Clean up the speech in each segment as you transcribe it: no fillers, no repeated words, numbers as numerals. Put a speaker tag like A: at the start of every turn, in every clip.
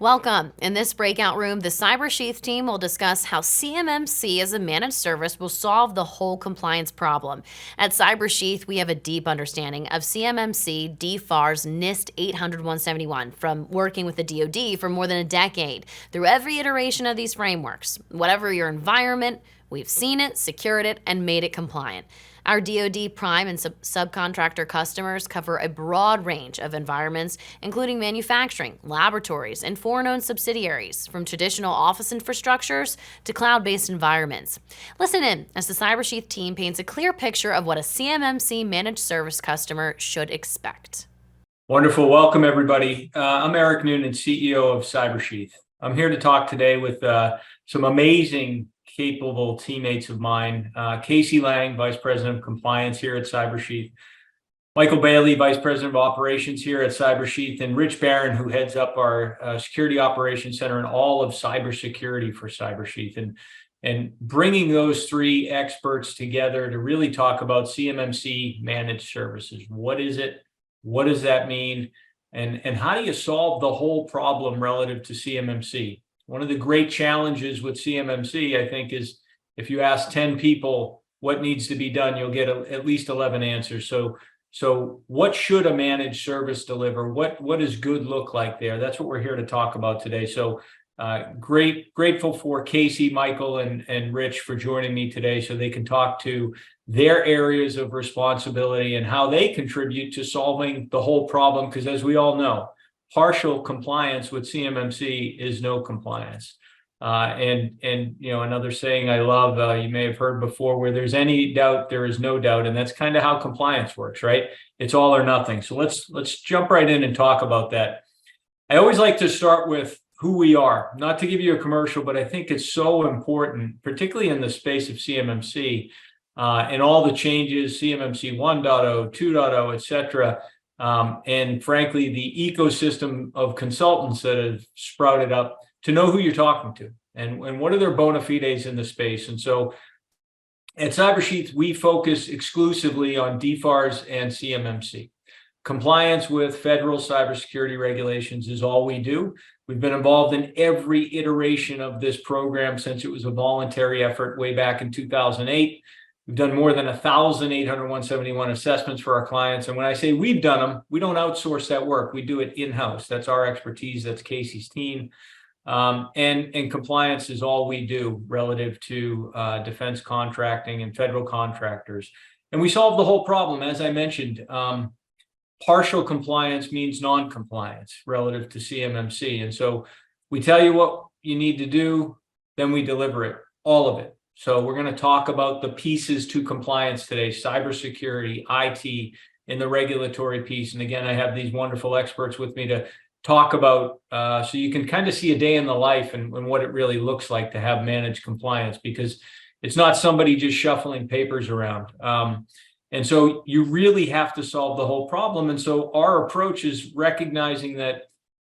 A: Welcome. In this breakout room, the Cybersheath team will discuss how CMMC as a managed service will solve the whole compliance problem. At Cybersheath, we have a deep understanding of CMMC DFARS NIST 800-171 from working with the DoD for more than a decade through every iteration of these frameworks. Whatever your environment, we've seen it, secured it, and made it compliant. Our DoD prime and subcontractor customers cover a broad range of environments, including manufacturing, laboratories, and foreign-owned subsidiaries, from traditional office infrastructures to cloud-based environments. Listen in as the Cybersheath team paints a clear picture of what a CMMC managed service customer should expect.
B: Wonderful. Welcome, everybody. I'm Eric Noonan, CEO of Cybersheath. I'm here to talk today with some amazing capable teammates of mine, Casey Lang, Vice President of Compliance here at Cybersheath, Michael Bailie, Vice President of Operations here at Cybersheath, and Rich Barron, who heads up our Security Operations Center and all of cybersecurity for Cybersheath. And bringing those three experts together to really talk about CMMC managed services. What is it? What does that mean? And how do you solve the whole problem relative to CMMC? One of the great challenges with CMMC, I think, is if you ask 10 people what needs to be done, you'll get at least 11 answers. So what should a managed service deliver? What does good look like there? That's what we're here to talk about today. So grateful for Casey, Michael, and Rich for joining me today so they can talk to their areas of responsibility and how they contribute to solving the whole problem. Because as we all know, partial compliance with CMMC is no compliance. And you know, another saying I love, you may have heard before, where there's any doubt, there is no doubt. And that's kind of how compliance works, right? It's all or nothing. So let's jump right in and talk about that. I always like to start with who we are, not to give you a commercial, but I think it's so important, particularly in the space of CMMC and all the changes, CMMC 1.0, 2.0, et cetera. And frankly, the ecosystem of consultants that have sprouted up, to know who you're talking to and what are their bona fides in the space. And so at Cybersheath, we focus exclusively on DFARS and CMMC. Compliance with federal cybersecurity regulations is all we do. We've been involved in every iteration of this program since it was a voluntary effort way back in 2008. We've done more than 1,000 800-171 assessments for our clients. And when I say we've done them, we don't outsource that work. We do it in-house. That's our expertise. That's Casey's team. And compliance is all we do relative to defense contracting and federal contractors. And we solve the whole problem. As I mentioned, partial compliance means non-compliance relative to CMMC. And so we tell you what you need to do, then we deliver it, all of it. So we're going to talk about the pieces to compliance today: cybersecurity, IT, and the regulatory piece. And again, I have these wonderful experts with me to talk about so you can kind of see a day in the life and what it really looks like to have managed compliance, because it's not somebody just shuffling papers around. And so you really have to solve the whole problem. And so our approach is recognizing that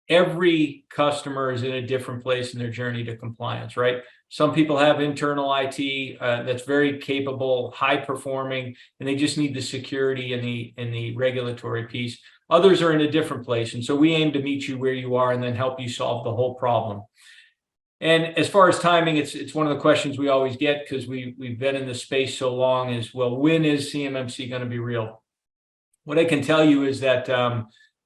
B: every customer is in a different place in their journey to compliance, right? Some people have internal IT that's very capable, high performing, and they just need the security and the regulatory piece. Others are in a different place. And so we aim to meet you where you are and then help you solve the whole problem. And as far as timing, it's one of the questions we always get, because we've been in this space so long, is, well, when is CMMC going to be real? What I can tell you is that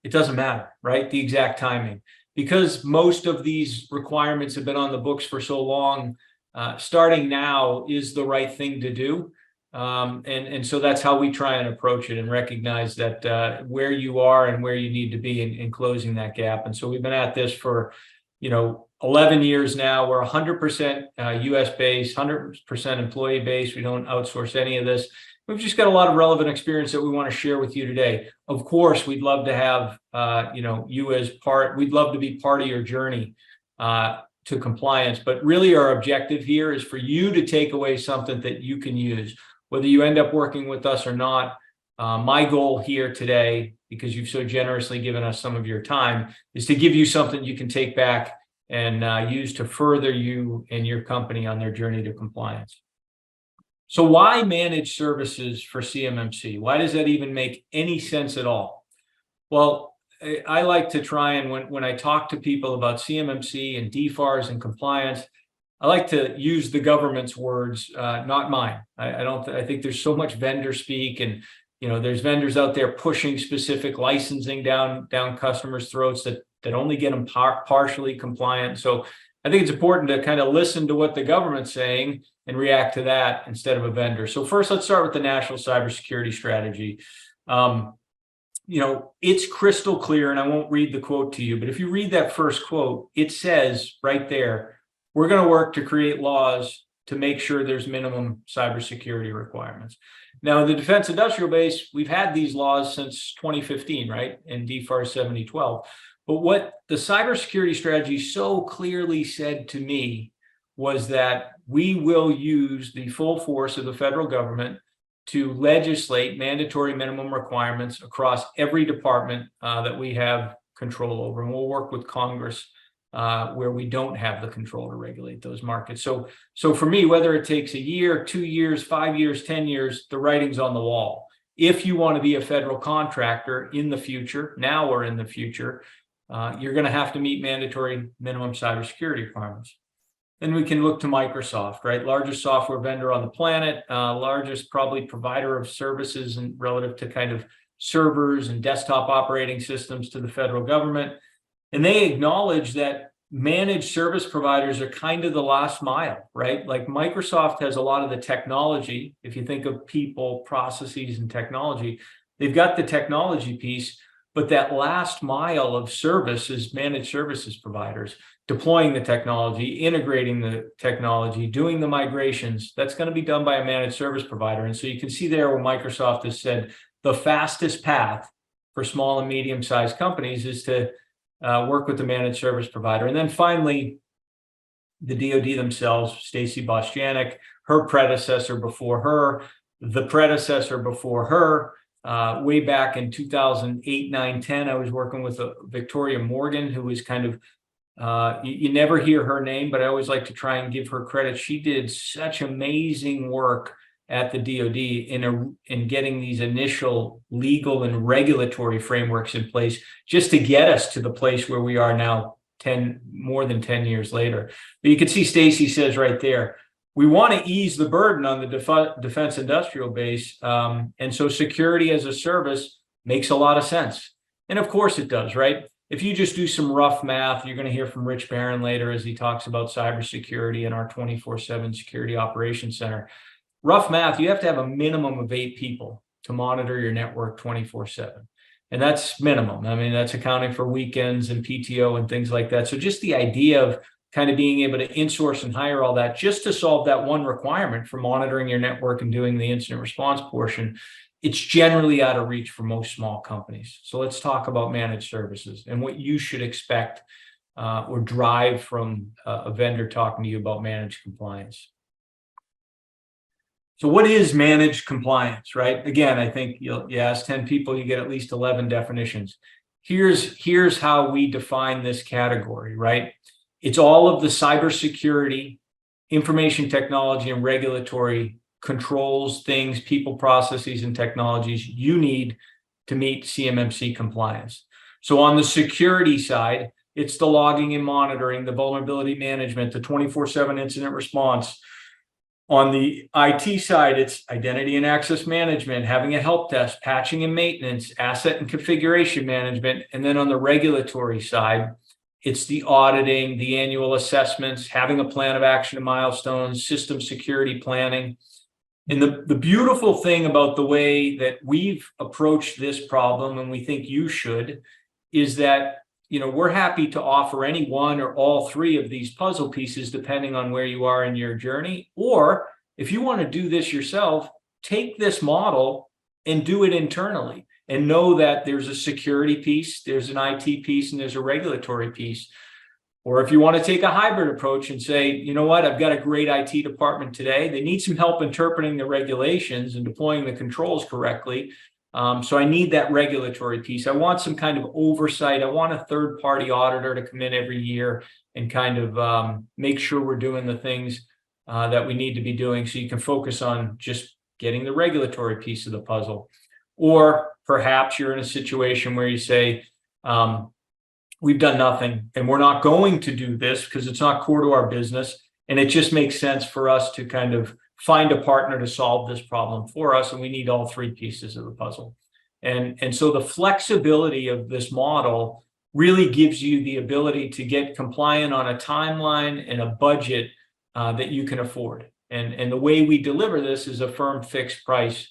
B: it doesn't matter, right? The exact timing, because most of these requirements have been on the books for so long. Starting now is the right thing to do. And so that's how we try and approach it, and recognize that where you are and where you need to be in closing that gap. And so we've been at this for, 11 years now. We're 100% US based, 100% employee based. We don't outsource any of this. We've just got a lot of relevant experience that we want to share with you today. Of course, we'd love to have you as part. We'd love to be part of your journey to compliance. But really, our objective here is for you to take away something that you can use, whether you end up working with us or not. My goal here today, because you've so generously given us some of your time, is to give you something you can take back and use to further you and your company on their journey to compliance. So why managed services for CMMC? Why does that even make any sense at all? Well, I like to try and when I talk to people about CMMC and DFARS and compliance, I like to use the government's words, not mine. I think there's so much vendor speak, and there's vendors out there pushing specific licensing down customers' throats that only get them partially compliant. So I think it's important to kind of listen to what the government's saying and react to that instead of a vendor. So first, let's start with the national cybersecurity strategy. It's crystal clear, and I won't read the quote to you, but if you read that first quote, it says right there, we're going to work to create laws to make sure there's minimum cybersecurity requirements. Now, the defense industrial base, we've had these laws since 2015, right? In DFAR 7012. But what the cybersecurity strategy so clearly said to me was that we will use the full force of the federal government to legislate mandatory minimum requirements across every department that we have control over. And we'll work with Congress where we don't have the control to regulate those markets. So for me, whether it takes a year, 2 years, 5 years, 10 years, the writing's on the wall. If you want to be a federal contractor in the future, now or in the future, you're going to have to meet mandatory minimum cybersecurity requirements. Then we can look to Microsoft, right? Largest software vendor on the planet, largest probably provider of services and relative to kind of servers and desktop operating systems to the federal government. And they acknowledge that managed service providers are kind of the last mile, right? Like Microsoft has a lot of the technology. If you think of people, processes, and technology, they've got the technology piece, but that last mile of service is managed services providers, deploying the technology, integrating the technology, doing the migrations. That's going to be done by a managed service provider. And so you can see there where Microsoft has said the fastest path for small and medium-sized companies is to work with the managed service provider. And then finally, the DoD themselves, Stacy Bostjanek, her predecessor before her, the predecessor before her, way back in 2008, 9, 10, I was working with Victoria Morgan, who was kind of, you never hear her name, but I always like to try and give her credit. She did such amazing work at the DoD in getting these initial legal and regulatory frameworks in place just to get us to the place where we are now, more than 10 years later. But you can see Stacy says right there, we want to ease the burden on the defense industrial base. And so security as a service makes a lot of sense. And of course it does, right? If you just do some rough math, you're going to hear from Rich Barron later as he talks about cybersecurity and our 24/7 security operations center. Rough math, you have to have a minimum of 8 people to monitor your network 24/7. And that's minimum. I mean, that's accounting for weekends and PTO and things like that. So just the idea of kind of being able to insource and hire all that just to solve that one requirement for monitoring your network and doing the incident response portion, it's generally out of reach for most small companies. So let's talk about managed services and what you should expect or drive from a vendor talking to you about managed compliance. So what is managed compliance, right? Again, I think you ask 10 people, you get at least 11 definitions. Here's how we define this category, right? It's all of the cybersecurity, information technology, and regulatory controls, things, people, processes, and technologies you need to meet CMMC compliance. So on the security side, it's the logging and monitoring, the vulnerability management, the 24/7 incident response. On the IT side, it's identity and access management, having a help desk, patching and maintenance, asset and configuration management. And then on the regulatory side, it's the auditing, the annual assessments, having a plan of action and milestones, system security planning. And the beautiful thing about the way that we've approached this problem, and we think you should, is that we're happy to offer any one or all 3 of these puzzle pieces, depending on where you are in your journey. Or if you want to do this yourself, take this model and do it internally and know that there's a security piece, there's an IT piece, and there's a regulatory piece. Or if you want to take a hybrid approach and say, you know what, I've got a great IT department today. They need some help interpreting the regulations and deploying the controls correctly. So I need that regulatory piece. I want some kind of oversight. I want a third-party auditor to come in every year and kind of make sure we're doing the things that we need to be doing, so you can focus on just getting the regulatory piece of the puzzle. Or perhaps you're in a situation where you say, We've done nothing, and we're not going to do this because it's not core to our business. And it just makes sense for us to kind of find a partner to solve this problem for us. And we need all three pieces of the puzzle. And so the flexibility of this model really gives you the ability to get compliant on a timeline and a budget that you can afford. And the way we deliver this is a firm fixed price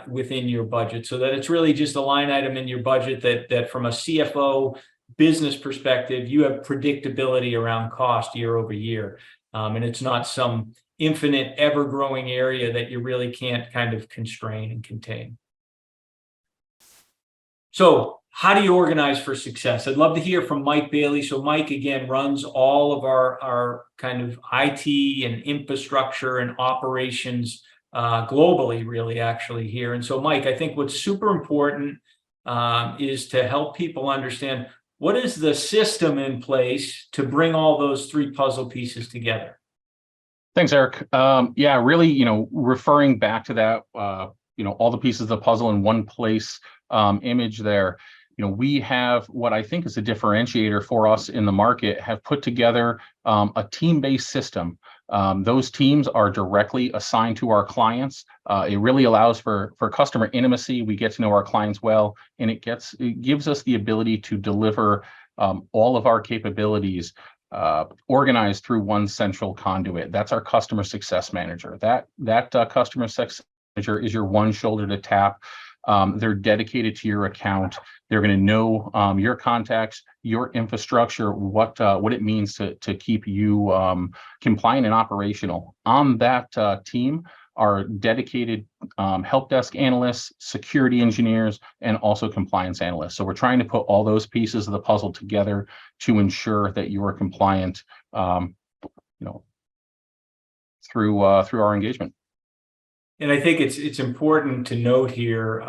B: within your budget, so that it's really just a line item in your budget that from a CFO business perspective, you have predictability around cost year over year. And it's not some infinite ever-growing area that you really can't kind of constrain and contain. So how do you organize for success? I'd love to hear from Mike Bailie. So Mike, again, runs all of our kind of IT and infrastructure and operations globally, really, actually here. And so, Mike, I think what's super important is to help people understand what is the system in place to bring all those three puzzle pieces together.
C: Thanks, Eric. Yeah, really, referring back to that, all the pieces of the puzzle in one place image there. We have what I think is a differentiator for us in the market, have put together a team-based system. Those teams are directly assigned to our clients. It really allows for customer intimacy. We get to know our clients well, and it gives us the ability to deliver all of our capabilities organized through one central conduit. That's our customer success manager. That customer success manager is your one shoulder to tap. They're dedicated to your account. They're going to know your contacts, your infrastructure, what it means to keep you compliant and operational. On that team are dedicated help desk analysts, security engineers, and also compliance analysts. So we're trying to put all those pieces of the puzzle together to ensure that you are compliant, through our engagement.
B: And I think it's important to note here,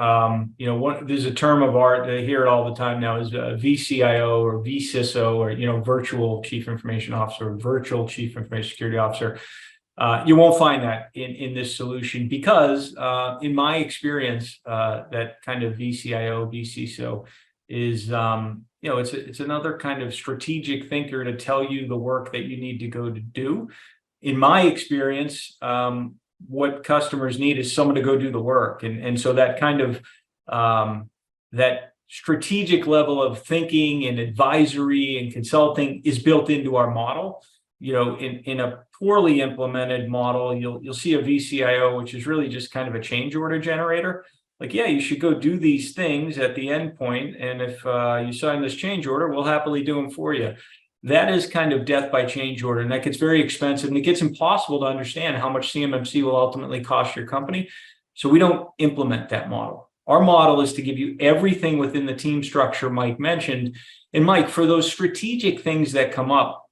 B: there's a term of art, I hear it all the time now, is VCIO or VCISO, or, virtual chief information officer, or virtual chief information security officer. You won't find that in this solution because, in my experience, that kind of VCIO, VCISO is, it's another kind of strategic thinker to tell you the work that you need to go to do. In my experience, what customers need is someone to go do the work. And so that kind of, that strategic level of thinking and advisory and consulting is built into our model. In a poorly implemented model, you'll see a VCIO, which is really just kind of a change order generator. Like, yeah, you should go do these things at the end point. And if you sign this change order, we'll happily do them for you. That is kind of death by change order, and that gets very expensive, and it gets impossible to understand how much CMMC will ultimately cost your company. So we don't implement that model. Our model is to give you everything within the team structure Mike mentioned. And Mike, for those strategic things that come up,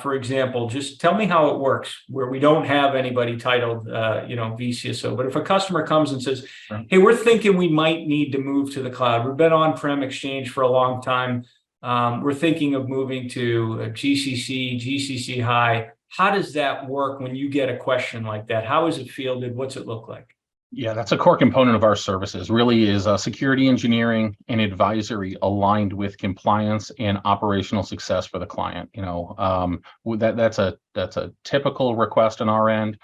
B: for example, just tell me how it works where we don't have anybody titled, VCSO. But if a customer comes and says, hey, we're thinking we might need to move to the cloud. We've been on-prem Exchange for a long time. We're thinking of moving to GCC High. How does that work when you get a question like that? How is it fielded? What's it look like?
C: Yeah, that's a core component of our services, really is security engineering and advisory aligned with compliance and operational success for the client. That's a typical request on our end.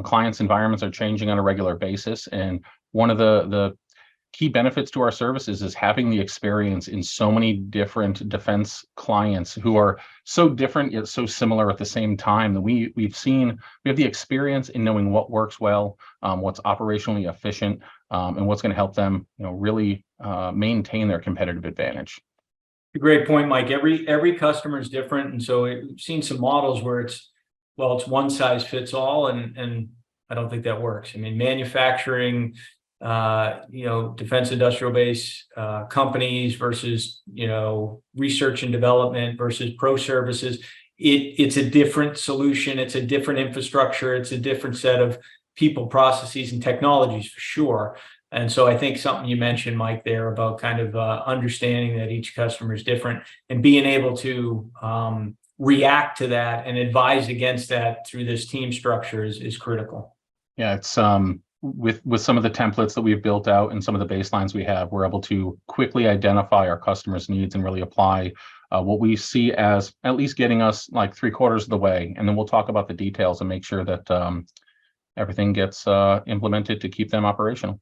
C: Clients' environments are changing on a regular basis. And one of the key benefits to our services is having the experience in so many different defense clients who are so different yet so similar at the same time that we have the experience in knowing what works well, what's operationally efficient, and what's going to help them, really maintain their competitive advantage.
B: A great point, Mike. Every customer is different, and so we've seen some models where it's one size fits all, and I don't think that works. I mean, manufacturing, defense industrial base companies versus, research and development versus pro services. It's a different solution. It's a different infrastructure. It's a different set of people, processes, and technologies for sure. And so I think something you mentioned, Mike, there about kind of understanding that each customer is different and being able to react to that and advise against that through this team structure is critical.
C: Yeah, it's with some of the templates that we've built out and some of the baselines we have, we're able to quickly identify our customers' needs and really apply what we see as at least getting us like 3/4 of the way. And then we'll talk about the details and make sure that everything gets implemented to keep them operational.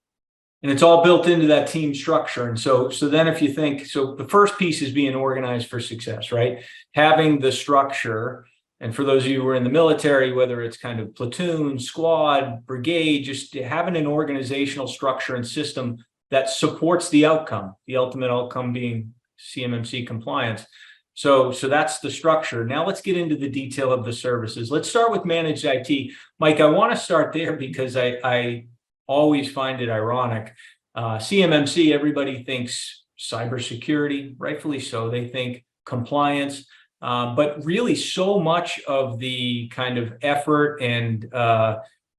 B: And it's all built into that team structure. And so then if you think, so the first piece is being organized for success, right? Having the structure. And for those of you who are in the military, whether it's kind of platoon, squad, brigade, just having an organizational structure and system that supports the outcome, the ultimate outcome being CMMC compliance. So that's the structure. Now let's get into the detail of the services. Let's start with managed IT. Mike, I want to start there because I always find it ironic. CMMC, everybody thinks cybersecurity, rightfully so. They think compliance. But really so much of the kind of effort and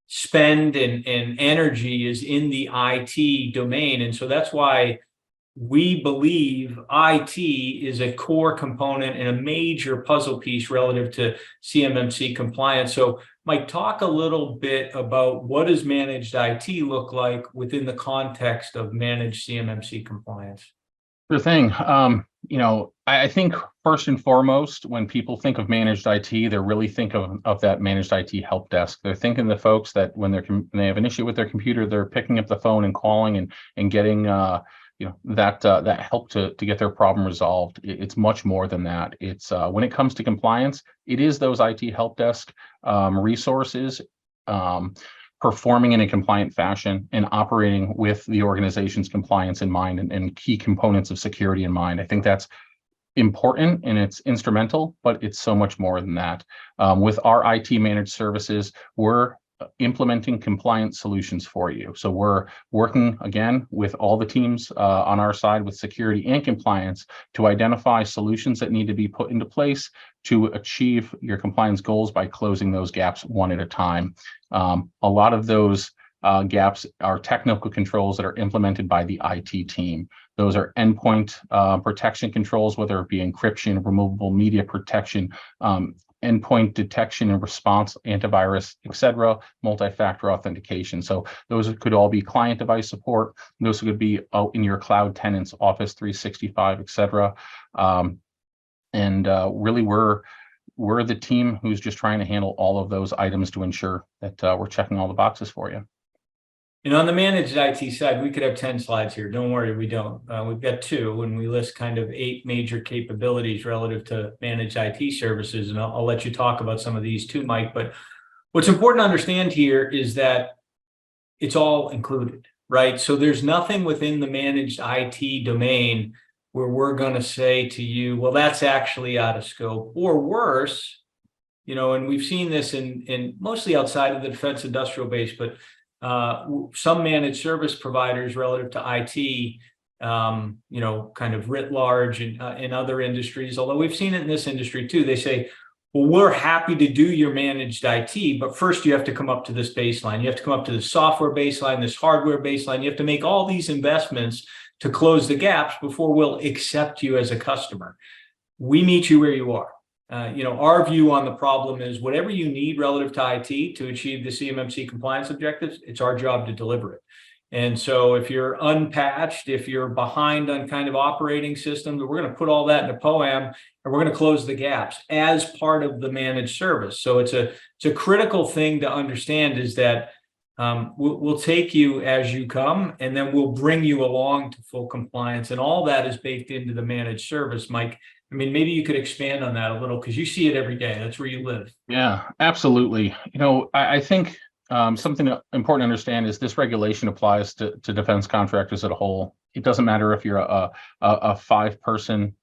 B: spend and energy is in the IT domain. And so that's why we believe IT is a core component and a major puzzle piece relative to CMMC compliance. So Mike, talk a little bit about what does managed IT look like within the context of managed CMMC compliance?
C: Sure thing. I think first and foremost, when people think of managed IT, they really think of that managed IT help desk. They're thinking the folks that when they have an issue with their computer, they're picking up the phone and calling and getting that help to get their problem resolved. It's much more than that. It's when it comes to compliance, it is those IT help desk resources. Performing in a compliant fashion and operating with the organization's compliance in mind and key components of security in mind. I think that's important and it's instrumental, but it's so much more than that. With our IT managed services, we're implementing compliance solutions for you. So we're working again with all the teams on our side with security and compliance to identify solutions that need to be put into place to achieve your compliance goals by closing those gaps one at a time. A lot of those gaps are technical controls that are implemented by the IT team. Those are endpoint protection controls, whether it be encryption, removable media protection, endpoint detection and response, antivirus, etc., multi-factor authentication. So those could all be client device support. Those could be in your cloud tenants, Office 365, etc. Really, we're the team who's just trying to handle all of those items to ensure that we're checking all the boxes for you.
B: And on the managed IT side, we could have 10 slides here. Don't worry, we don't. We've got 2, and we list kind of 8 major capabilities relative to managed IT services. And I'll let you talk about some of these too, Mike. But what's important to understand here is that it's all included, right? So there's nothing within the managed IT domain where we're going to say to you, well, that's actually out of scope, or worse, and we've seen this in mostly outside of the defense industrial base, but some managed service providers relative to IT, kind of writ large in other industries, although we've seen it in this industry too. They say, well, we're happy to do your managed IT, but first you have to come up to this baseline. You have to come up to the software baseline, this hardware baseline. You have to make all these investments to close the gaps before we'll accept you as a customer. We meet you where you are. Our view on the problem is whatever you need relative to IT to achieve the CMMC compliance objectives, it's our job to deliver it. And so if you're unpatched, if you're behind on kind of operating systems, we're going to put all that in a POAM and we're going to close the gaps as part of the managed service. So it's a critical thing to understand is that we'll take you as you come, and then we'll bring you along to full compliance. And all that is baked into the managed service. Mike, I mean, maybe you could expand on that a little because you see it every day. That's where you live. Yeah,
C: absolutely. I think something important to understand is this regulation applies to defense contractors as a whole. It doesn't matter if you're a 5-person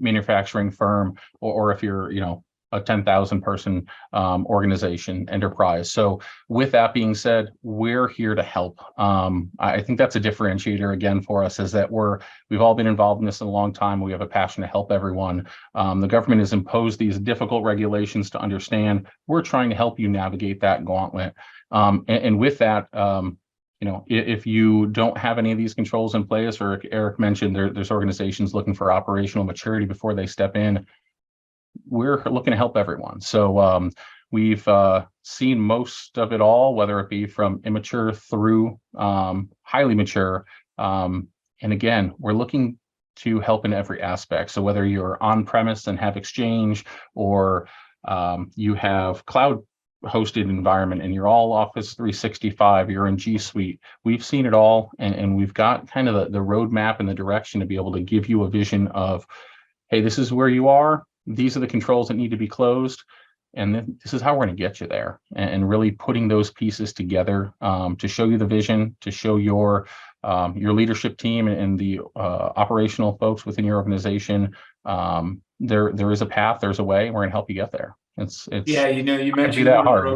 C: manufacturing firm or if you're, a 10,000 person organization enterprise. So with that being said, we're here to help. I think that's a differentiator again for us, is that we've all been involved in this in a long time. We have a passion to help everyone. The government has imposed these difficult regulations to understand. We're trying to help you navigate that gauntlet. And with that, if you don't have any of these controls in place, or Eric mentioned there's organizations looking for operational maturity before they step in, we're looking to help everyone. So We've seen most of it all, whether it be from immature through highly mature. And again, we're looking to help in every aspect. So whether you're on-premise and have Exchange, or you have cloud hosted environment and you're all Office 365, you're in G Suite, we've seen it all, and we've got kind of the roadmap and the direction to be able to give you a vision of, hey, this is where you are, these are the controls that need to be closed, and then this is how we're going to get you there, and really putting those pieces together to show you the vision, to show your leadership team and the operational folks within your organization. There is a path, there's a way, and we're going to help you get there. It's
B: Yeah, you mentioned
C: that
B: the
C: hard.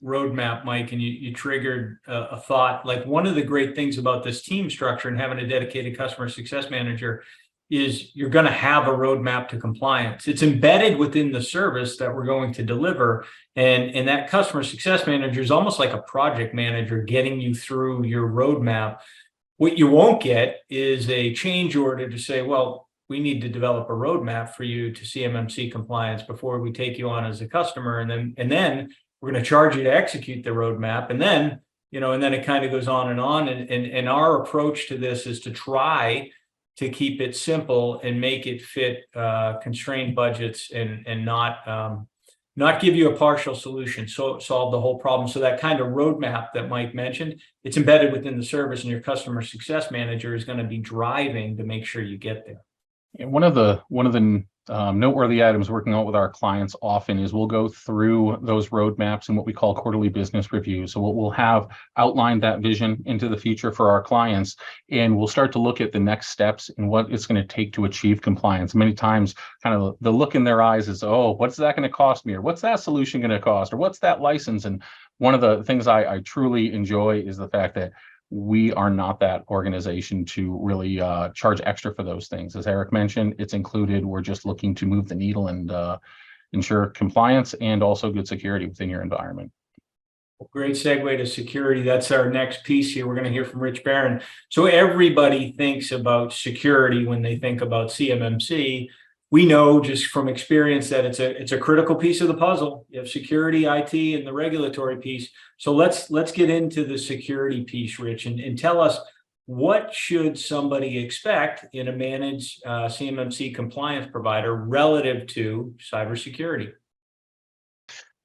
B: roadmap, Mike, and you triggered a thought. Like, one of the great things about this team structure and having a dedicated customer success manager is you're going to have a roadmap to compliance. It's embedded within the service that we're going to deliver, and that customer success manager is almost like a project manager getting you through your roadmap. What you won't get is a change order to say, well, we need to develop a roadmap for you to CMMC compliance before we take you on as a customer. And then we're going to charge you to execute the roadmap. And then, and then it kind of goes on. And our approach to this is to try to keep it simple and make it fit constrained budgets, and not give you a partial solution, so solve the whole problem. So that kind of roadmap that Mike mentioned, it's embedded within the service, and your customer success manager is going to be driving to make sure you get there.
C: And one of the noteworthy items working out with our clients often is we'll go through those roadmaps and what we call quarterly business reviews. So we'll have outlined that vision into the future for our clients, and we'll start to look at the next steps and what it's going to take to achieve compliance. Many times, kind of the look in their eyes is, oh, what's that going to cost me? Or what's that solution going to cost? Or what's that license? And one of the things I truly enjoy is the fact that we are not that organization to really charge extra for those things. As Eric mentioned, it's included. We're just looking to move the needle and ensure compliance and also good security within your environment.
B: Great segue to security. That's our next piece here. We're going to hear from Rich Barron. So everybody thinks about security when they think about CMMC. We know just from experience that it's a critical piece of the puzzle. You have security, IT, and the regulatory piece. So let's get into the security piece, Rich, and tell us, what should somebody expect in a managed CMMC compliance provider relative to cybersecurity?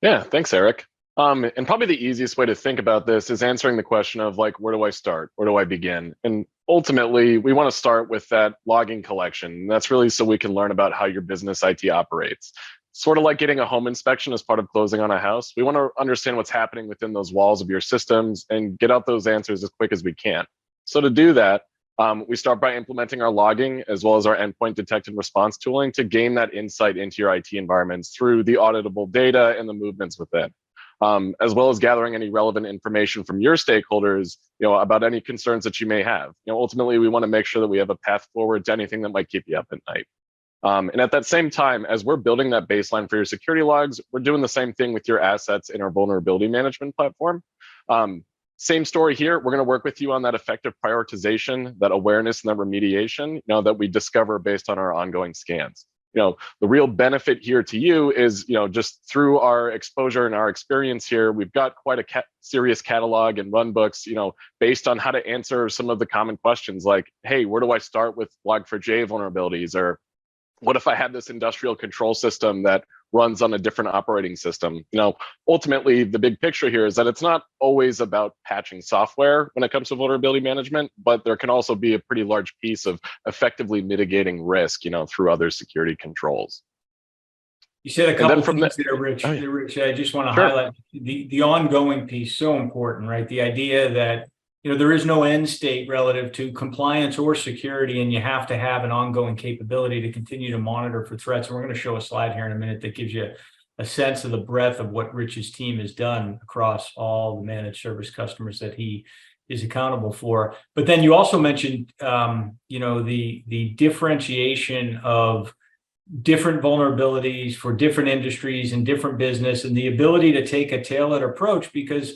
D: Yeah, thanks, Eric. And probably the easiest way to think about this is answering the question of, like, where do I start? Where do I begin? And ultimately, we want to start with that logging collection. And that's really so we can learn about how your business IT operates. Sort of like getting a home inspection as part of closing on a house. We want to understand what's happening within those walls of your systems and get out those answers as quick as we can. So to do that, we start by implementing our logging as well as our endpoint detect and response tooling to gain that insight into your IT environments through the auditable data and the movements within. As well as gathering any relevant information from your stakeholders, about any concerns that you may have. Ultimately, we want to make sure that we have a path forward to anything that might keep you up at night. And at that same time, as we're building that baseline for your security logs, we're doing the same thing with your assets in our vulnerability management platform. Same story here. We're going to work with you on that effective prioritization, that awareness, and that remediation, that we discover based on our ongoing scans. The real benefit here to you is, just through our exposure and our experience here, we've got quite a serious catalog and run books, based on how to answer some of the common questions like, hey, where do I start with Log4j vulnerabilities? Or what if I had this industrial control system that runs on a different operating system? Ultimately, the big picture here is that it's not always about patching software when it comes to vulnerability management, but there can also be a pretty large piece of effectively mitigating risk, through other security controls.
B: You said a couple of things there, Rich.
D: Oh, yeah.
B: Rich, I just want to
D: Sure.
B: highlight the ongoing piece, so important, right? The idea that there is no end state relative to compliance or security, and you have to have an ongoing capability to continue to monitor for threats. And we're going to show a slide here in a minute that gives you a sense of the breadth of what Rich's team has done across all the managed service customers that he is accountable for. But then you also mentioned, the differentiation of different vulnerabilities for different industries and different business, and the ability to take a tailored approach, because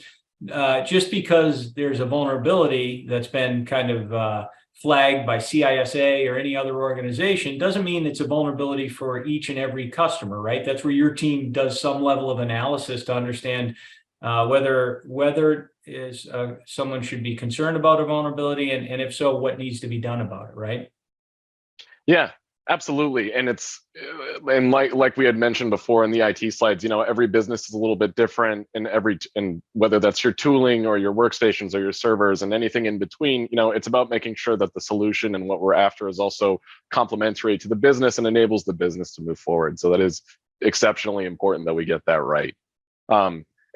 B: just because there's a vulnerability that's been kind of flagged by CISA or any other organization doesn't mean it's a vulnerability for each and every customer, right? That's where your team does some level of analysis to understand whether is someone should be concerned about a vulnerability, and if so, what needs to be done about it, right?
D: Yeah, absolutely. And it's and like we had mentioned before in the IT slides, every business is a little bit different, and whether that's your tooling or your workstations or your servers and anything in between, it's about making sure that the solution and what we're after is also complementary to the business and enables the business to move forward. So that is exceptionally important that we get that right.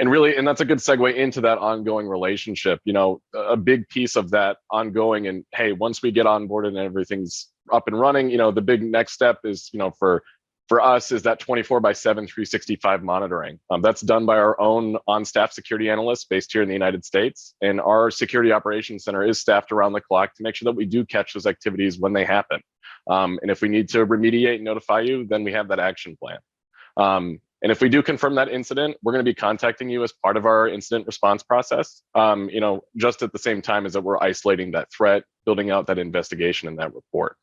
D: And that's a good segue into that ongoing relationship. A big piece of that ongoing, and hey, once we get onboarded and everything's up and running, the big next step is, for us, is that 24/7, 365 monitoring. That's done by our own on-staff security analysts based here in the United States. And our security operations center is staffed around the clock to make sure that we do catch those activities when they happen. And if we need to remediate and notify you, then we have that action plan. And if we do confirm that incident, we're going to be contacting you as part of our incident response process, just at the same time as that we're isolating that threat, building out that investigation and that report.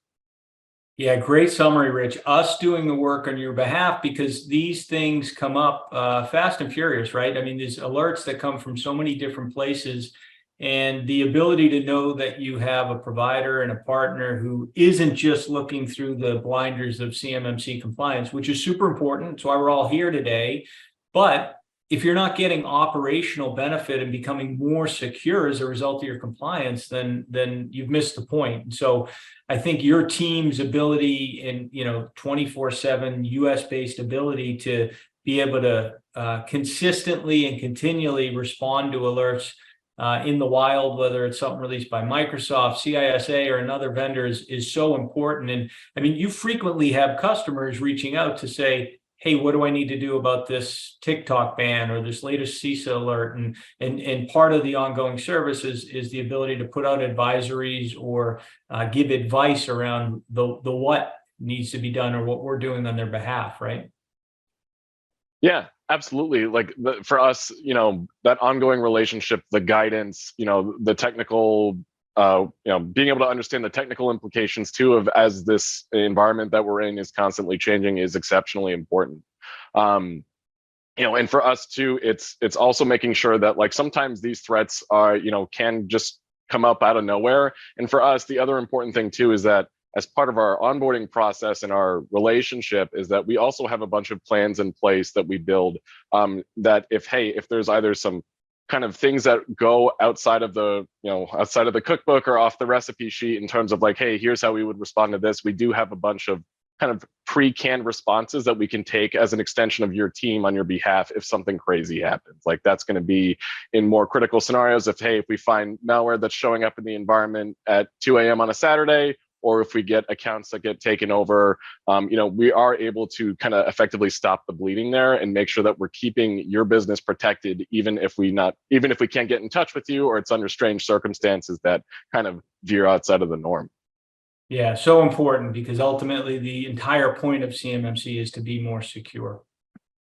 B: Yeah, great summary, Rich. Us doing the work on your behalf, because these things come up fast and furious, right? I mean, there's alerts that come from so many different places, and the ability to know that you have a provider and a partner who isn't just looking through the blinders of CMMC compliance, which is super important. That's why we're all here today. But if you're not getting operational benefit and becoming more secure as a result of your compliance, then you've missed the point. And so I think your team's ability in 24/7 US-based ability to be able to consistently and continually respond to alerts in the wild, whether it's something released by Microsoft, CISA, or another vendor, is so important. And I mean, you frequently have customers reaching out to say, hey, what do I need to do about this TikTok ban or this latest CISA alert? And part of the ongoing service is the ability to put out advisories or give advice around the what needs to be done or what we're doing on their behalf, right?
D: Yeah, absolutely. Like for us, that ongoing relationship, the guidance, the technical, being able to understand the technical implications too of as this environment that we're in is constantly changing is exceptionally important. And for us too, it's also making sure that like sometimes these threats are, can just come up out of nowhere. And for us, the other important thing too is that as part of our onboarding process and our relationship is that we also have a bunch of plans in place that we build that if there's either some kind of things that go outside of the cookbook or off the recipe sheet in terms of like, hey, here's how we would respond to this. We do have a bunch of kind of pre-canned responses that we can take as an extension of your team on your behalf if something crazy happens. Like that's going to be in more critical scenarios if we find malware that's showing up in the environment at 2 a.m. on a Saturday, or if we get accounts that get taken over, we are able to kind of effectively stop the bleeding there and make sure that we're keeping your business protected, even if we can't get in touch with you or it's under strange circumstances that kind of veer outside of the norm.
B: Yeah, so important, because ultimately the entire point of CMMC is to be more secure.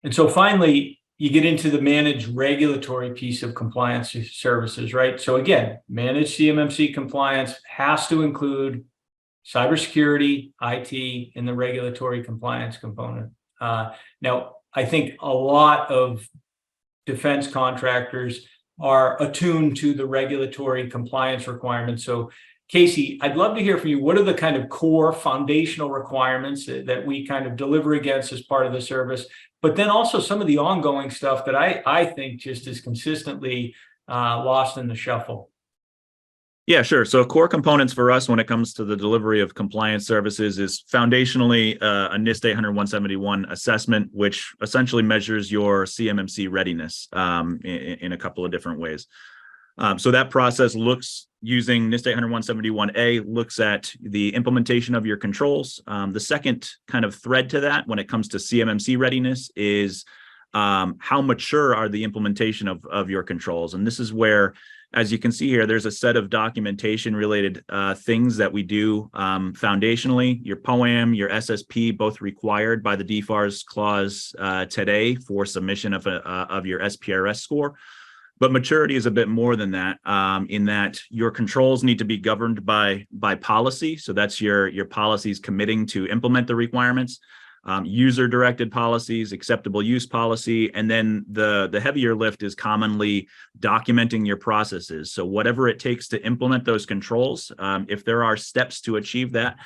B: And so finally, you get into the managed regulatory piece of compliance services, right? So again, managed CMMC compliance has to include cybersecurity, IT, and the regulatory compliance component. Now, I think a lot of defense contractors are attuned to the regulatory compliance requirements. So, Casey, I'd love to hear from you. What are the kind of core foundational requirements that we kind of deliver against as part of the service? But then also some of the ongoing stuff that I think just is consistently lost in the shuffle.
E: Yeah, sure. So core components for us when it comes to the delivery of compliance services is foundationally a NIST 800-171 assessment, which essentially measures your CMMC readiness in a couple of different ways. So that process looks using NIST 800-171A, looks at the implementation of your controls. The second kind of thread to that when it comes to CMMC readiness is how mature are the implementation of your controls. And this is where, as you can see here, there's a set of documentation related things that we do foundationally. Your POAM, your SSP, both required by the DFARS clause today for submission of your SPRS score. But maturity is a bit more than that, in that your controls need to be governed by policy. So that's your policies committing to implement the requirements, user-directed policies, acceptable use policy, and then the heavier lift is commonly documenting your processes. So whatever it takes to implement those controls, if there are steps to achieve that,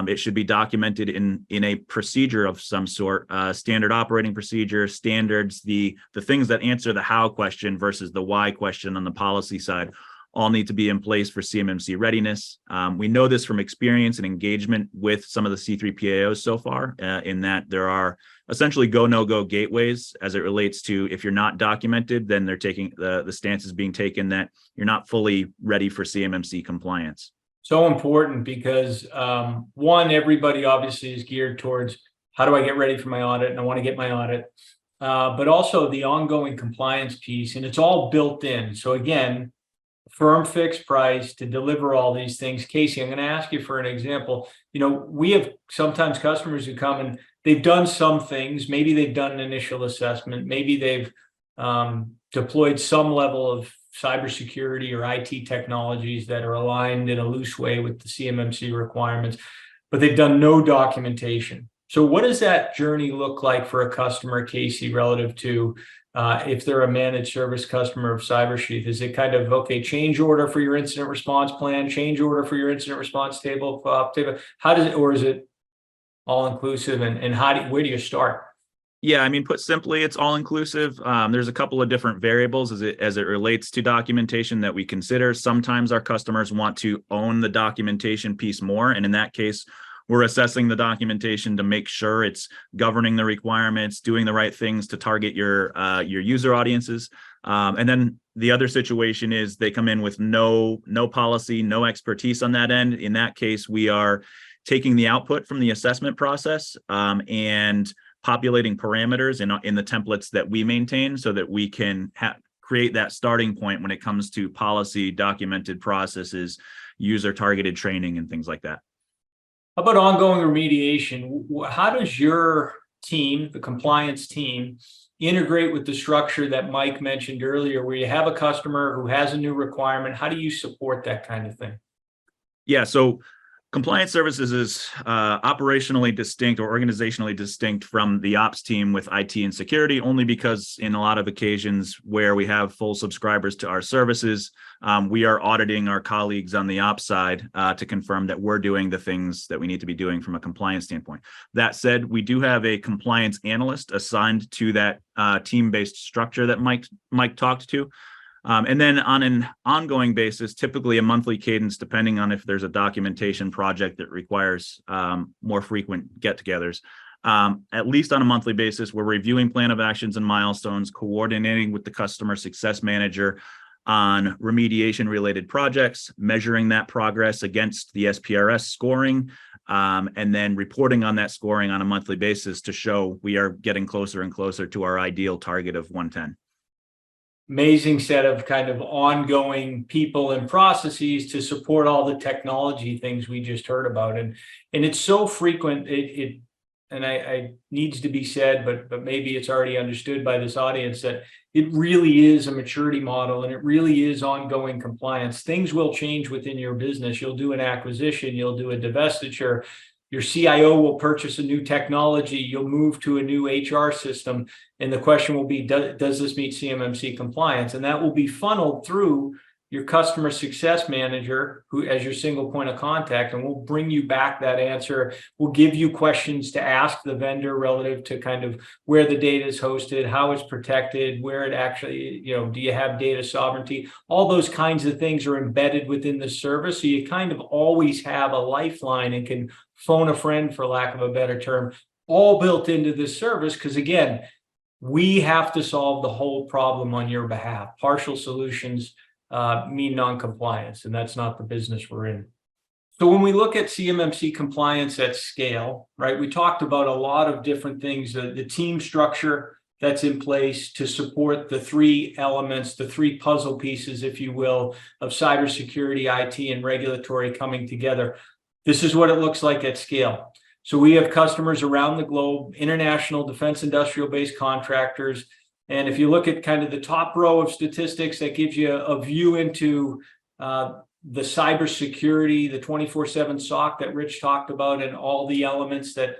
E: it should be documented in a procedure of some sort, standard operating procedure, standards, the things that answer the how question versus the why question on the policy side all need to be in place for CMMC readiness. We know this from experience and engagement with some of the C3PAOs so far, in that there are essentially go, no go gateways as it relates to if you're not documented, then they're taking the stance is being taken that you're not fully ready for CMMC compliance.
B: So important because one, everybody obviously is geared towards how do I get ready for my audit, and I want to get my audit, but also the ongoing compliance piece, and it's all built in. So again, firm fixed price to deliver all these things. Casey, I'm going to ask you for an example. We have sometimes customers who come and they've done some things. Maybe they've done an initial assessment. Maybe they've deployed some level of cybersecurity or IT technologies that are aligned in a loose way with the CMMC requirements, but they've done no documentation. So what does that journey look like for a customer, Casey, relative to if they're a managed service customer of CyberSheath? Is it kind of, okay, change order for your incident response plan, change order for your incident response table, how does it, or is it all inclusive, and where do you start?
E: Yeah, I mean, put simply, it's all inclusive. There's a couple of different variables as it relates to documentation that we consider. Sometimes our customers want to own the documentation piece more, and in that case, we're assessing the documentation to make sure it's governing the requirements, doing the right things to target your user audiences. And then the other situation is they come in with no policy, no expertise on that end. In that case, we are taking the output from the assessment process and populating parameters in the templates that we maintain so that we can create that starting point when it comes to policy, documented processes, user targeted training, and things like that.
B: How about ongoing remediation? How does your team, the compliance team, integrate with the structure that Mike mentioned earlier, where you have a customer who has a new requirement? How do you support that kind of thing?
E: Yeah, so compliance services is operationally distinct or organizationally distinct from the ops team with IT and security, only because in a lot of occasions where we have full subscribers to our services, we are auditing our colleagues on the ops side to confirm that we're doing the things that we need to be doing from a compliance standpoint. That said, we do have a compliance analyst assigned to that team-based structure that Mike talked to. And then on an ongoing basis, typically a monthly cadence, depending on if there's a documentation project that requires more frequent get-togethers. At least on a monthly basis, we're reviewing plan of actions and milestones, coordinating with the customer success manager on remediation-related projects, measuring that progress against the SPRS scoring, and then reporting on that scoring on a monthly basis to show we are getting closer and closer to our ideal target of 110.
B: Amazing set of kind of ongoing people and processes to support all the technology things we just heard about. And it's so frequent, I needs to be said, but maybe it's already understood by this audience that it really is a maturity model and it really is ongoing compliance. Things will change within your business. You'll do an acquisition, you'll do a divestiture, your CIO will purchase a new technology, you'll move to a new HR system, and the question will be, does this meet CMMC compliance? And that will be funneled through your customer success manager, who as your single point of contact, and we'll bring you back that answer. We'll give you questions to ask the vendor relative to kind of where the data is hosted, how it's protected, where it actually, do you have data sovereignty? All those kinds of things are embedded within the service. So you kind of always have a lifeline and can phone a friend, for lack of a better term, all built into this service. Because again, we have to solve the whole problem on your behalf. Partial solutions mean non-compliance, and that's not the business we're in. So when we look at CMMC compliance at scale, right, we talked about a lot of different things, the team structure that's in place to support the three elements, the three puzzle pieces, if you will, of cybersecurity, IT, and regulatory coming together. This is what it looks like at scale. So we have customers around the globe, international defense industrial base contractors, And if you look at kind of the top row of statistics, that gives you a view into the cybersecurity, the 24/7 SOC that Rich talked about, and all the elements that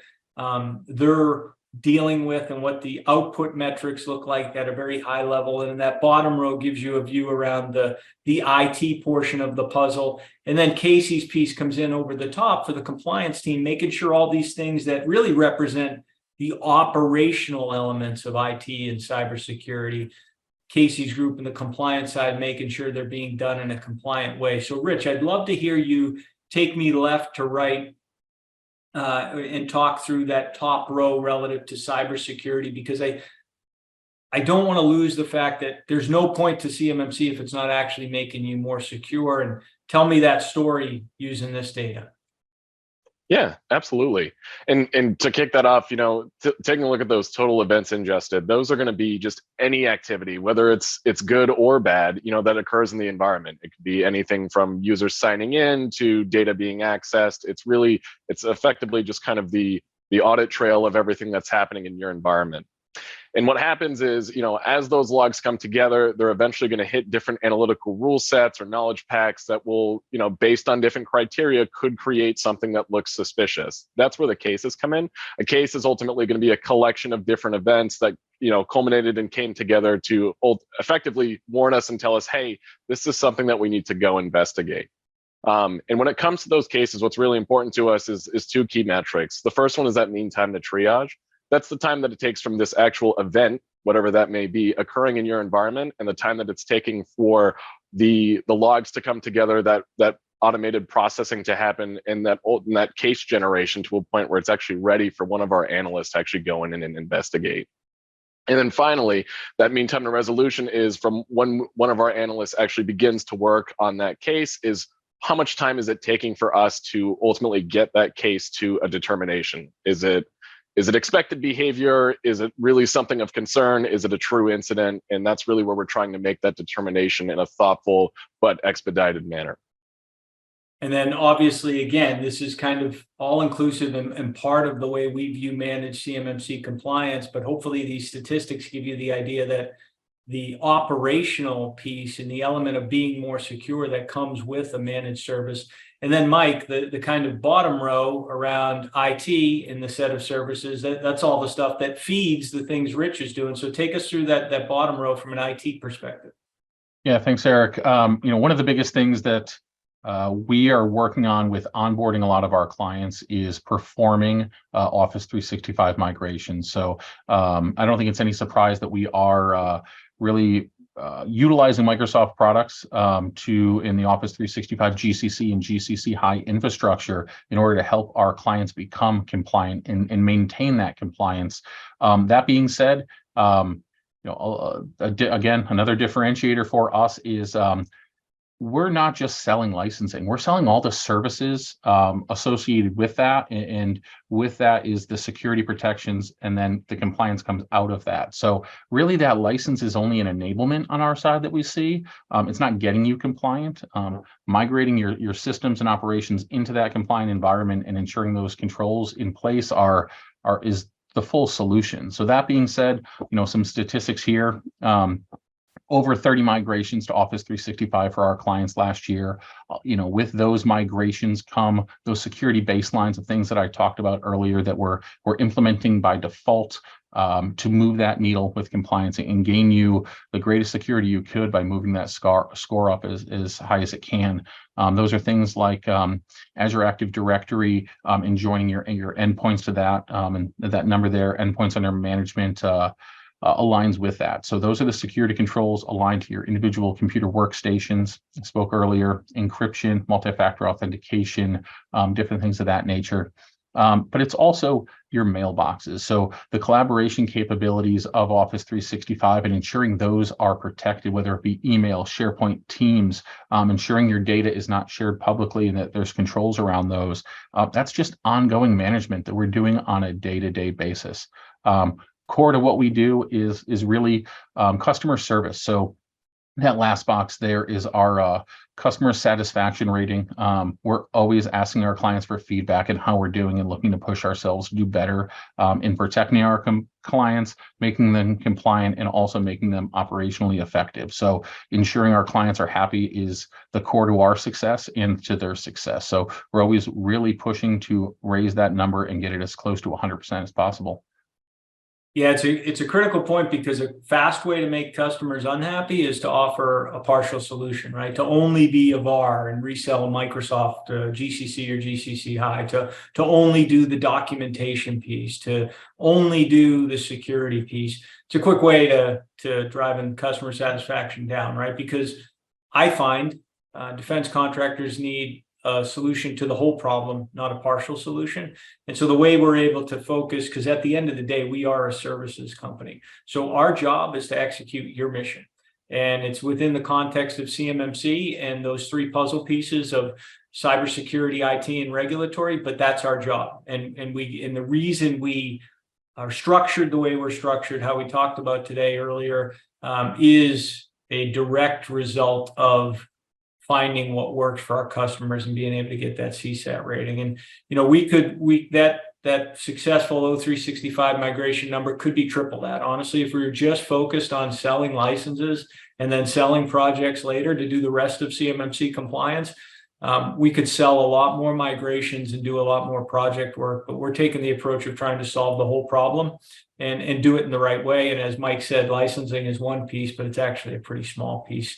B: they're dealing with and what the output metrics look like at a very high level. And that bottom row gives you a view around the IT portion of the puzzle. And then Casey's piece comes in over the top for the compliance team, making sure all these things that really represent the operational elements of IT and cybersecurity, Casey's group and the compliance side, making sure they're being done in a compliant way. So Rich, I'd love to hear you take me left to right and talk through that top row relative to cybersecurity, because I don't want to lose the fact that there's no point to CMMC if it's not actually making you more secure. And tell me that story using this data.
D: Yeah, absolutely. And to kick that off, taking a look at those total events ingested, those are going to be just any activity, whether it's good or bad, that occurs in the environment. It could be anything from users signing in to data being accessed. It's effectively just kind of the audit trail of everything that's happening in your environment. And what happens is, as those logs come together, they're eventually going to hit different analytical rule sets or knowledge packs that will, based on different criteria, could create something that looks suspicious. That's where the cases come in. A case is ultimately going to be a collection of different events that, culminated and came together to effectively warn us and tell us, hey, this is something that we need to go investigate. And when it comes to those cases, what's really important to us is two key metrics. The first one is that mean time to triage. That's the time that it takes from this actual event, whatever that may be, occurring in your environment, and the time that it's taking for the logs to come together, that automated processing to happen, and that case generation to a point where it's actually ready for one of our analysts to actually go in and investigate. And then finally, that mean time to resolution is from when one of our analysts actually begins to work on that case, is how much time is it taking for us to ultimately get that case to a determination? Is it expected behavior? Is it really something of concern? Is it a true incident? And that's really where we're trying to make that determination in a thoughtful but expedited manner.
B: And then obviously, again, this is kind of all inclusive and part of the way we view managed CMMC compliance, but hopefully these statistics give you the idea that the operational piece and the element of being more secure that comes with a managed service. And then Mike, the kind of bottom row around IT in the set of services, that's all the stuff that feeds the things Rich is doing. So take us through that bottom row from an IT perspective.
C: Yeah, thanks, Eric. One of the biggest things that we are working on with onboarding a lot of our clients is performing Office 365 migration. So I don't think it's any surprise that we are really utilizing Microsoft products in the Office 365 GCC and GCC high infrastructure in order to help our clients become compliant and maintain that compliance. That being said, again, another differentiator for us is we're not just selling licensing, we're selling all the services associated with that. And with that is the security protections, and then the compliance comes out of that. So really that license is only an enablement on our side that we see. It's not getting you compliant. Migrating your systems and operations into that compliant environment and ensuring those controls in place is the full solution. So that being said, some statistics here. Over 30 migrations to Office 365 for our clients last year. With those migrations come those security baselines of things that I talked about earlier that we're implementing by default to move that needle with compliance and gain you the greatest security you could by moving that score up as high as it can. Those are things like Azure Active Directory and joining your endpoints to that, and that number there, endpoints under management, aligns with that. So those are the security controls aligned to your individual computer workstations. I spoke earlier, encryption, multi-factor authentication, different things of that nature. But it's also your mailboxes. So the collaboration capabilities of Office 365 and ensuring those are protected, whether it be email, SharePoint, Teams, ensuring your data is not shared publicly and that there's controls around those. That's just ongoing management that we're doing on a day-to-day basis. Core to what we do is really customer service. So that last box there is our customer satisfaction rating. We're always asking our clients for feedback and how we're doing and looking to push ourselves to do better in protecting our clients, making them compliant, and also making them operationally effective. So ensuring our clients are happy is the core to our success and to their success. So we're always really pushing to raise that number and get it as close to 100% as possible.
B: Yeah, it's a critical point, because a fast way to make customers unhappy is to offer a partial solution, right? To only be a VAR and resell Microsoft GCC or GCC High, to only do the documentation piece, to only do the security piece. It's a quick way to driving customer satisfaction down, right? Because I find defense contractors need a solution to the whole problem, not a partial solution. And so the way we're able to focus, because at the end of the day, we are a services company. So our job is to execute your mission. And it's within the context of CMMC and those three puzzle pieces of cybersecurity, IT, and regulatory, but that's our job. And the reason we are structured the way we're structured, how we talked about today earlier, is a direct result of finding what works for our customers and being able to get that CSAT rating. And that successful O365 migration number could be triple that. Honestly, if we were just focused on selling licenses and then selling projects later to do the rest of CMMC compliance, we could sell a lot more migrations and do a lot more project work. But we're taking the approach of trying to solve the whole problem and do it in the right way. And as Mike said, licensing is one piece, but it's actually a pretty small piece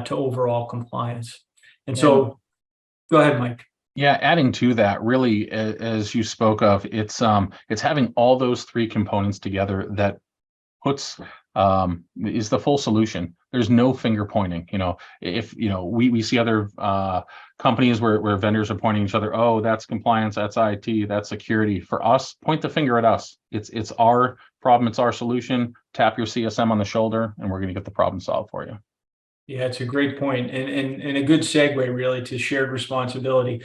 B: to overall compliance. And so, go ahead, Mike.
C: Yeah, adding to that, really, as you spoke of, it's having all those three components together that puts is the full solution. There's no finger pointing. If we see other companies where vendors are pointing each other, oh, that's compliance, that's IT, that's security. For us, point the finger at us. It's our problem, it's our solution. Tap your CSM on the shoulder, and we're going to get the problem solved for you.
B: Yeah, it's a great point, and a good segue really to shared responsibility.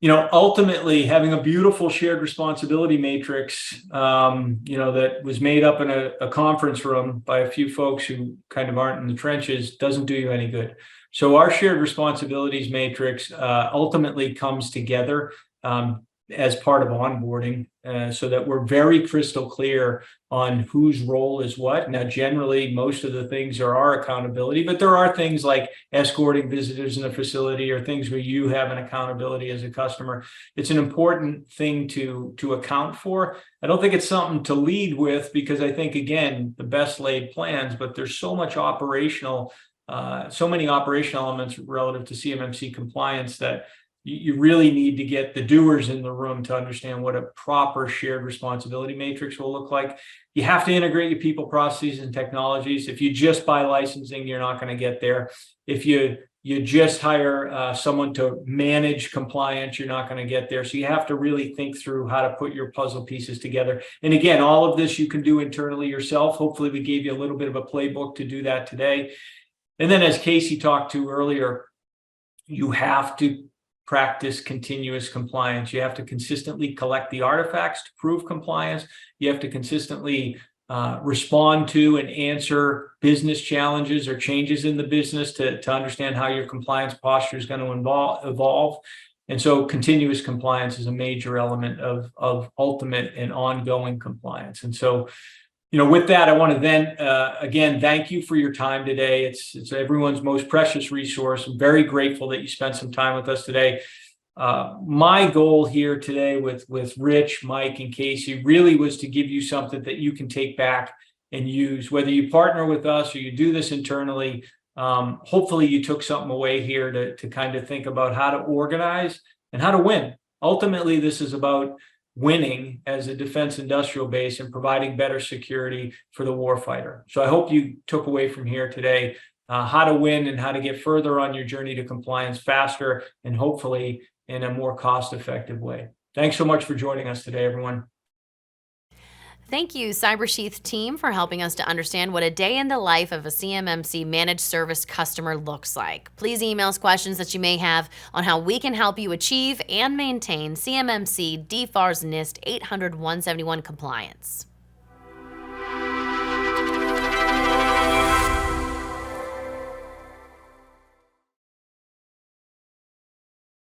B: Ultimately having a beautiful shared responsibility matrix, that was made up in a conference room by a few folks who kind of aren't in the trenches doesn't do you any good. So our shared responsibilities matrix ultimately comes together as part of onboarding, so that we're very crystal clear on whose role is what. Now, generally, most of the things are our accountability, but there are things like escorting visitors in a facility or things where you have an accountability as a customer. It's an important thing to account for. I don't think it's something to lead with, because I think, again, the best laid plans, but there's so many operational elements relative to CMMC compliance that you really need to get the doers in the room to understand what a proper shared responsibility matrix will look like. You have to integrate your people, processes, and technologies. If you just buy licensing, you're not going to get there. If you just hire someone to manage compliance, you're not going to get there. So you have to really think through how to put your puzzle pieces together. And again, all of this you can do internally yourself. Hopefully we gave you a little bit of a playbook to do that today. And then, as Casey talked to earlier, you have to practice continuous compliance. You have to consistently collect the artifacts to prove compliance. You have to consistently respond to and answer business challenges or changes in the business to understand how your compliance posture is going to evolve. And so continuous compliance is a major element of ultimate and ongoing compliance. And so, with that, I want to then, again, thank you for your time today. It's everyone's most precious resource. I'm very grateful that you spent some time with us today. My goal here today with Rich, Mike, and Casey really was to give you something that you can take back and use, whether you partner with us or you do this internally. Hopefully you took something away here to kind of think about how to organize and how to win. Ultimately, this is about winning as a defense industrial base and providing better security for the warfighter. So I hope you took away from here today how to win and how to get further on your journey to compliance faster and hopefully in a more cost-effective way. Thanks so much for joining us today, everyone.
A: Thank you, CyberSheath team, for helping us to understand what a day in the life of a CMMC managed service customer looks like. Please email us questions that you may have on how we can help you achieve and maintain CMMC DFARS NIST 800-171 compliance.